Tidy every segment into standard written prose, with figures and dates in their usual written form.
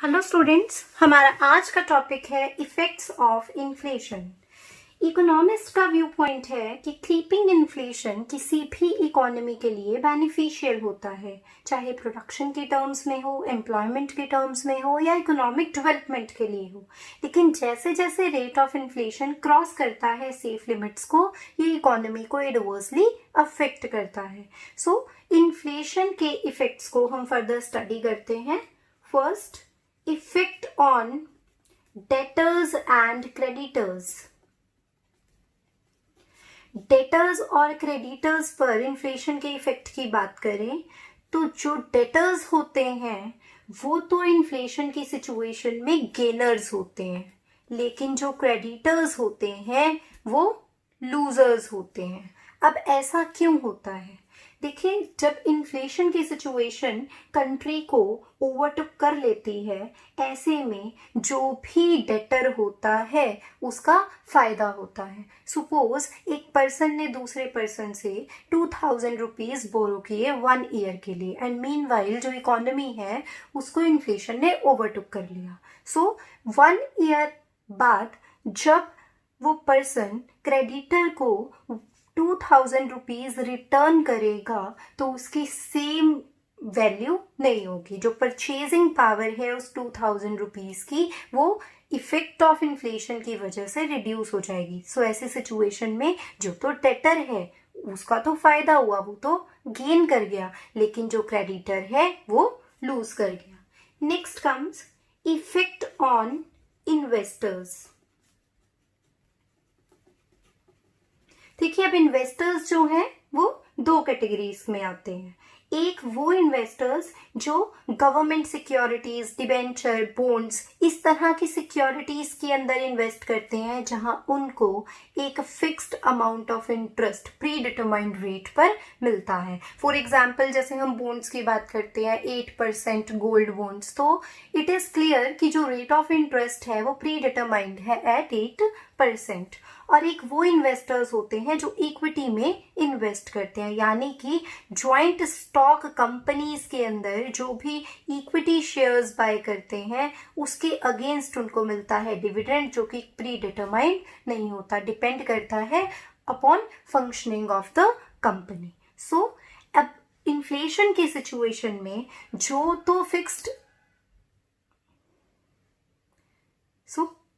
Hello students, हमारा आज का टॉपिक है इफेक्ट्स ऑफ इन्फ्लेशन। इकोनॉमिस्ट का व्यू पॉइंट है कि क्रीपिंग इन्फ्लेशन किसी भी इकोनॉमी के लिए बेनिफिशियल होता है, चाहे प्रोडक्शन के टर्म्स में हो, एम्प्लॉयमेंट के टर्म्स में हो या इकोनॉमिक डेवलपमेंट के लिए हो। लेकिन जैसे जैसे रेट ऑफ इन्फ्लेशन क्रॉस करता है सेफ लिमिट्स को, ये इकोनॉमी को एडवर्सली अफेक्ट करता है। सो इन्फ्लेशन के इफेक्ट्स को हम फर्दर स्टडी करते हैं। First, effect on debtors and creditors. Debtors और क्रेडिटर्स पर इन्फ्लेशन के इफेक्ट की बात करें तो जो डेटर्स होते हैं वो तो इन्फ्लेशन की सिचुएशन में गेनर्स होते हैं, लेकिन जो क्रेडिटर्स होते हैं वो लूजर्स होते हैं। अब ऐसा क्यों होता है? देखिए, जब इन्फ्लेशन की सिचुएशन कंट्री को ओवरटेक कर लेती है, ऐसे में जो भी डेटर होता है उसका फायदा होता है। सपोज एक पर्सन ने दूसरे पर्सन से 2000 रुपीज बोरो किए 1 ईयर के लिए, एंड मीनवाइल जो इकोनॉमी है उसको इन्फ्लेशन ने ओवरटेक कर लिया। सो 1 ईयर बाद जब वो पर्सन क्रेडिटर को 2000 रुपीज रिटर्न करेगा तो उसकी सेम वैल्यू नहीं होगी। जो परचेजिंग पावर है उस 2000 रुपीज की, वो इफेक्ट ऑफ इन्फ्लेशन की वजह से रिड्यूस हो जाएगी। सो ऐसी सिचुएशन में जो तो डेटर है उसका तो फायदा हुआ, वो तो गेन कर गया, लेकिन जो क्रेडिटर है वो लूज कर गया। Next comes effect on investors. देखिए, अब इन्वेस्टर्स जो हैं वो 2 कैटेगरीज में आते हैं। एक वो इन्वेस्टर्स जो गवर्नमेंट सिक्योरिटीज, डिबेंचर, बॉन्ड्स, इस तरह की सिक्योरिटीज के अंदर इन्वेस्ट करते हैं जहां उनको एक fixed amount of interest pre determined rate पर मिलता है। फॉर एग्जाम्पल, जैसे हम बॉन्ड्स की बात करते हैं 8% गोल्ड बॉन्ड्स, तो इट इज क्लियर कि जो रेट ऑफ इंटरेस्ट है वो प्री डिटरमाइंड है एट 8%। और एक वो इन्वेस्टर्स होते हैं जो इक्विटी में इन्वेस्ट करते हैं, यानी कि ज्वाइंट स्टॉक कंपनीज के अंदर जो भी इक्विटी शेयर्स बाय करते हैं उसके अगेंस्ट उनको मिलता है डिविडेंड, जो कि प्री डिटरमाइंड नहीं होता, डिपेंड करता है upon functioning of the company. So अब इन्फ्लेशन की सिचुएशन में जो तो फिक्स्ड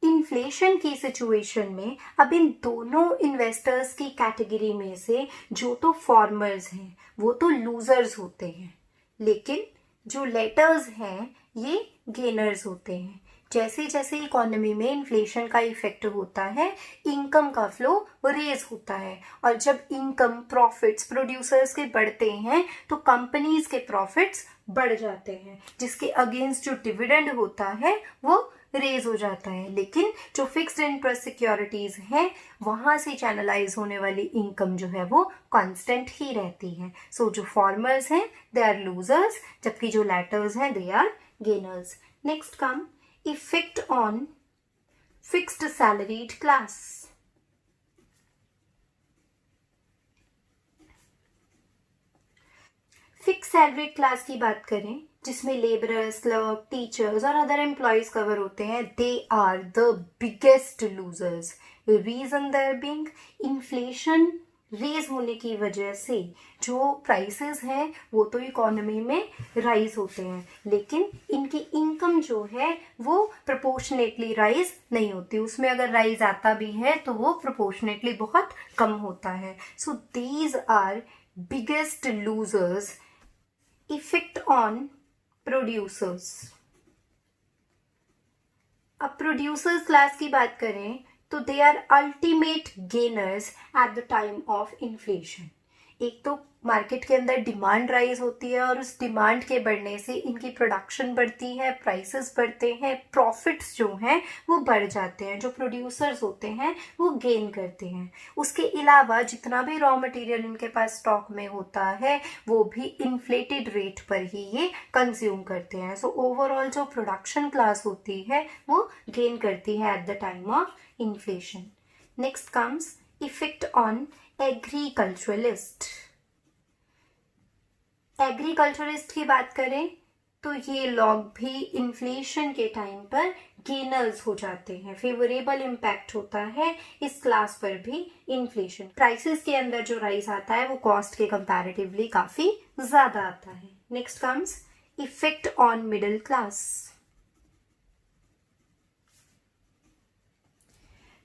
इन्फ्लेशन की सिचुएशन में अब इन दोनों इन्वेस्टर्स की कैटेगरी में से जो तो फार्मर्स हैं वो तो लूजर्स होते हैं, लेकिन जो लेटर्स हैं ये गेनर्स होते हैं। जैसे जैसे इकोनॉमी में इन्फ्लेशन का इफेक्ट होता है, इनकम का फ्लो रेज होता है, और जब इनकम प्रॉफिट्स प्रोड्यूसर्स के बढ़ते हैं तो कंपनीज के प्रॉफिट्स बढ़ जाते हैं, जिसके अगेंस्ट जो डिविडेंड होता है वो रेज हो जाता है। लेकिन जो फिक्स्ड इंटरेस्ट सिक्योरिटीज हैं वहां से चैनलाइज होने वाली इनकम जो है वो कांस्टेंट ही रहती है। सो जो फार्मर्स हैं दे आर लूजर्स, जबकि जो लेटर्स हैं they are gainers. Next come effect on fixed salaried class. Fix salary class की बात करें जिसमें लेबरर्स, क्लर्क, टीचर्स और अदर एम्प्लॉयज कवर होते हैं, they are the biggest losers. Reason there being inflation raise होने की वजह से जो प्राइसेस हैं वो तो इकोनॉमी में राइज होते हैं, लेकिन इनकी इनकम जो है वो प्रोपोर्शनेटली राइज नहीं होती। उसमें अगर राइज आता भी है तो वो प्रोपोर्शनेटली बहुत कम होता है। So these are biggest losers. Effect on producers. अब प्रोड्यूसर्स क्लास की बात करें तो they are ultimate gainers at the time of inflation. एक तो मार्केट के अंदर डिमांड राइज होती है और उस डिमांड के बढ़ने से इनकी प्रोडक्शन बढ़ती है, प्राइसेस बढ़ते हैं, प्रॉफिट्स जो हैं वो बढ़ जाते हैं, जो प्रोड्यूसर्स होते हैं वो गेन करते हैं। उसके अलावा जितना भी रॉ मटेरियल इनके पास स्टॉक में होता है वो भी इन्फ्लेटेड रेट पर ही ये कंज्यूम करते हैं। सो ओवरऑल जो प्रोडक्शन क्लास होती है वो गेन करती है eight the time of inflation. Next comes effect on agriculturalist. Agriculturist की बात करें तो ये लोग भी इन्फ्लेशन के टाइम पर गेनर्स हो जाते हैं। फेवरेबल इम्पैक्ट होता है इस क्लास पर भी इन्फ्लेशन। प्राइसेस के अंदर जो राइज आता है वो कॉस्ट के कंपैरेटिवली काफी ज्यादा आता है। Next comes effect on middle class.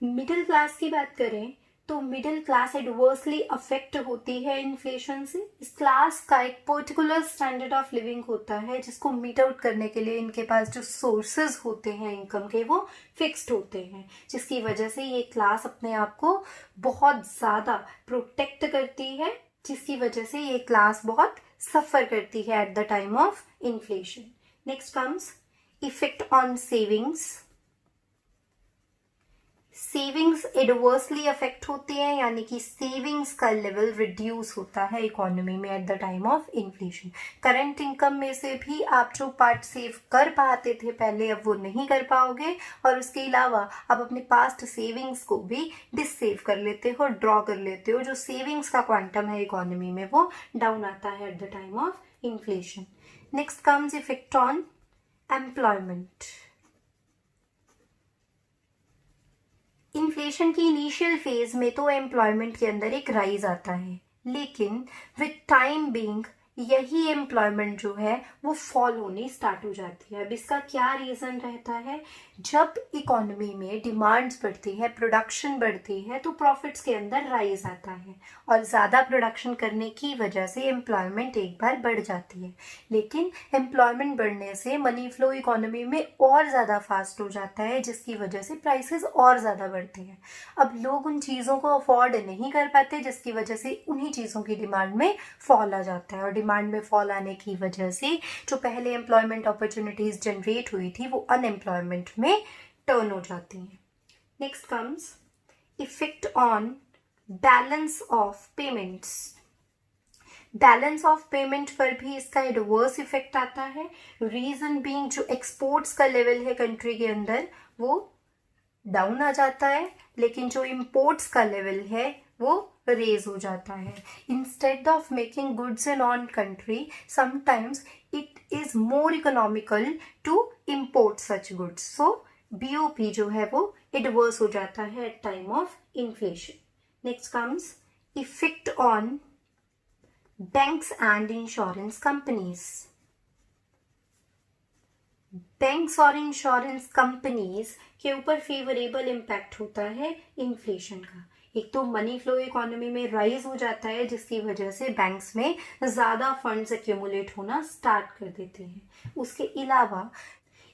Middle class की बात करें तो मिडिल क्लास एडवर्सली अफेक्ट होती है इन्फ्लेशन से। इस क्लास का एक पर्टिकुलर स्टैंडर्ड ऑफ लिविंग होता है जिसको मीट आउट करने के लिए इनके पास जो सोर्सेज होते हैं इनकम के वो फिक्स्ड होते हैं, जिसकी वजह से ये क्लास अपने आप को बहुत ज़्यादा प्रोटेक्ट करती है, जिसकी वजह से ये क्लास बहुत सफ़र करती है eight the time of inflation. Next comes effect on savings. Savings adversely affect होती है, यानी कि सेविंग्स का लेवल रिड्यूस होता है इकोनॉमी में eight the time of inflation. Current income में से भी आप जो पार्ट सेव कर पाते थे पहले, अब वो नहीं कर पाओगे, और उसके अलावा आप अपने पास्ट सेविंग्स को भी डिससेव कर लेते हो, ड्रॉ कर लेते हो। जो सेविंग्स का क्वांटम है इकोनॉमी में वो डाउन आता है eight the time of inflation. Next comes effect on employment. Inflation की इनिशियल फेज में तो एम्प्लॉयमेंट के अंदर एक राइज आता है, लेकिन विद टाइम बीइंग यही एम्प्लॉयमेंट जो है वो फॉल होनी स्टार्ट हो जाती है। अब इसका क्या रीज़न रहता है? जब इकोनॉमी में डिमांड्स बढ़ती है, प्रोडक्शन बढ़ती है, तो प्रॉफिट्स के अंदर राइज आता है, और ज़्यादा प्रोडक्शन करने की वजह से एम्प्लॉयमेंट एक बार बढ़ जाती है। लेकिन एम्प्लॉयमेंट बढ़ने से मनी फ्लो इकोनॉमी में और ज़्यादा फास्ट हो जाता है, जिसकी वजह से प्राइसेस और ज़्यादा बढ़ते हैं। अब लोग उन चीज़ों को अफोर्ड नहीं कर पाते, जिसकी वजह से उन्हीं चीज़ों की डिमांड में फॉल आ जाता है, और डिमांड में फॉल आने की वजह से जो पहले एम्प्लॉयमेंट अपॉर्चुनिटीज जनरेट हुई थी वो अनएम्प्लॉयमेंट में टर्न हो जाती हैं। Next comes effect on balance of payments. Balance of payment पर भी इसका एडवर्स इफेक्ट आता है। रीजन बीइंग जो एक्सपोर्ट्स का लेवल है कंट्री के अंदर वो डाउन आ जाता है, लेकिन जो इम्पोर्ट्स का लेवल है वो रेज हो जाता है। Instead of making goods in own country, sometimes it is more economical to import such goods. So BOP जो है वो एडवर्स हो जाता है at time of inflation. Next comes effect on banks and insurance companies. Banks और insurance companies के ऊपर favourable impact होता है इन्फ्लेशन का। एक तो मनी फ्लो इकोनॉमी में राइज हो जाता है, जिसकी वजह से बैंक्स में ज़्यादा फंड्स एक्यूमुलेट होना स्टार्ट कर देते हैं। उसके अलावा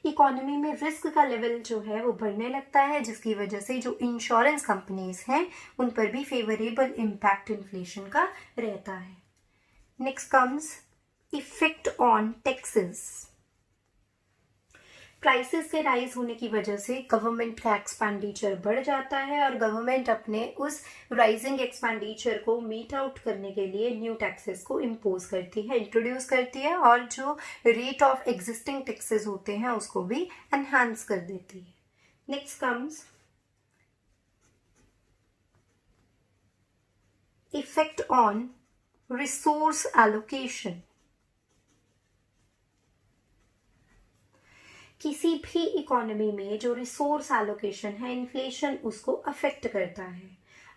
इकोनॉमी में रिस्क का लेवल जो है वो बढ़ने लगता है, जिसकी वजह से जो इंश्योरेंस कंपनीज हैं उन पर भी फेवरेबल इम्पैक्ट इन्फ्लेशन का रहता है। Next comes effect on taxes. Prices के राइज होने की वजह से गवर्नमेंट का एक्सपेंडिचर बढ़ जाता है, और गवर्नमेंट अपने उस राइजिंग एक्सपेंडिचर को मीट आउट करने के लिए न्यू टैक्सेस को इम्पोज करती है, इंट्रोड्यूस करती है, और जो रेट ऑफ एग्जिस्टिंग टैक्सेस होते हैं उसको भी एनहांस कर देती है। Next comes effect on resource allocation. किसी भी इकोनॉमी में जो रिसोर्स एलोकेशन है इन्फ्लेशन उसको अफेक्ट करता है।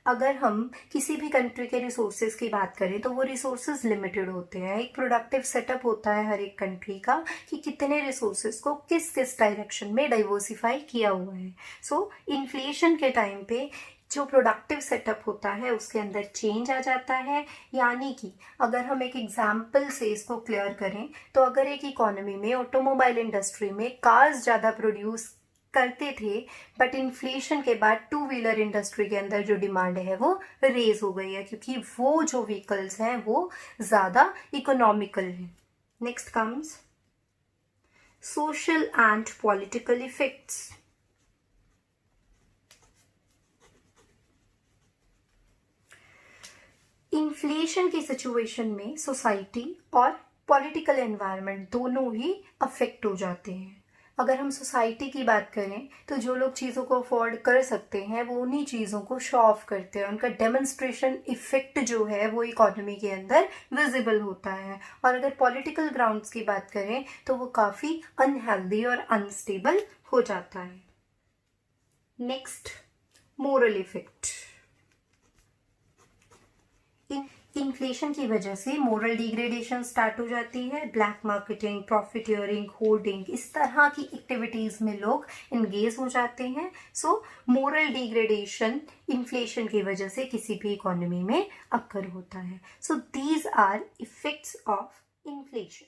अगर हम किसी भी कंट्री के रिसोर्सेज की बात करें तो वो रिसोर्सेज लिमिटेड होते हैं। एक प्रोडक्टिव सेटअप होता है हर एक कंट्री का कि कितने रिसोर्सेज को किस किस डायरेक्शन में डाइवर्सिफाई किया हुआ है। सो इन्फ्लेशन के टाइम पे जो प्रोडक्टिव सेटअप होता है उसके अंदर चेंज आ जाता है। यानी कि अगर हम एक एग्जाम्पल से इसको क्लियर करें तो अगर एक इकोनॉमी में ऑटोमोबाइल इंडस्ट्री में कार्स ज़्यादा प्रोड्यूस करते थे, बट इन्फ्लेशन के बाद टू व्हीलर इंडस्ट्री के अंदर जो डिमांड है वो रेज हो गई है, क्योंकि वो जो व्हीकल्स हैं वो ज़्यादा इकोनॉमिकल हैं। Next comes social and political effects. Inflation की सिचुएशन में सोसाइटी और पॉलिटिकल एनवायरनमेंट दोनों ही अफेक्ट हो जाते हैं। अगर हम सोसाइटी की बात करें तो जो लोग चीज़ों को अफोर्ड कर सकते हैं वो उन्हीं चीज़ों को शो ऑफ करते हैं, उनका डेमोन्स्ट्रेशन इफेक्ट जो है वो इकोनॉमी के अंदर विजिबल होता है। और अगर पॉलिटिकल ग्राउंड्स की बात करें तो वो काफ़ी अनहेल्दी और अनस्टेबल हो जाता है। Next, moral effect. इन्फ्लेशन की वजह से मोरल डिग्रेडेशन स्टार्ट हो जाती है। ब्लैक मार्केटिंग, प्रॉफिटियरिंग, होर्डिंग, इस तरह की एक्टिविटीज में लोग एंगेज हो जाते हैं। सो मोरल डिग्रेडेशन इन्फ्लेशन की वजह से किसी भी इकोनॉमी में अक्कर होता है। So these are effects of inflation.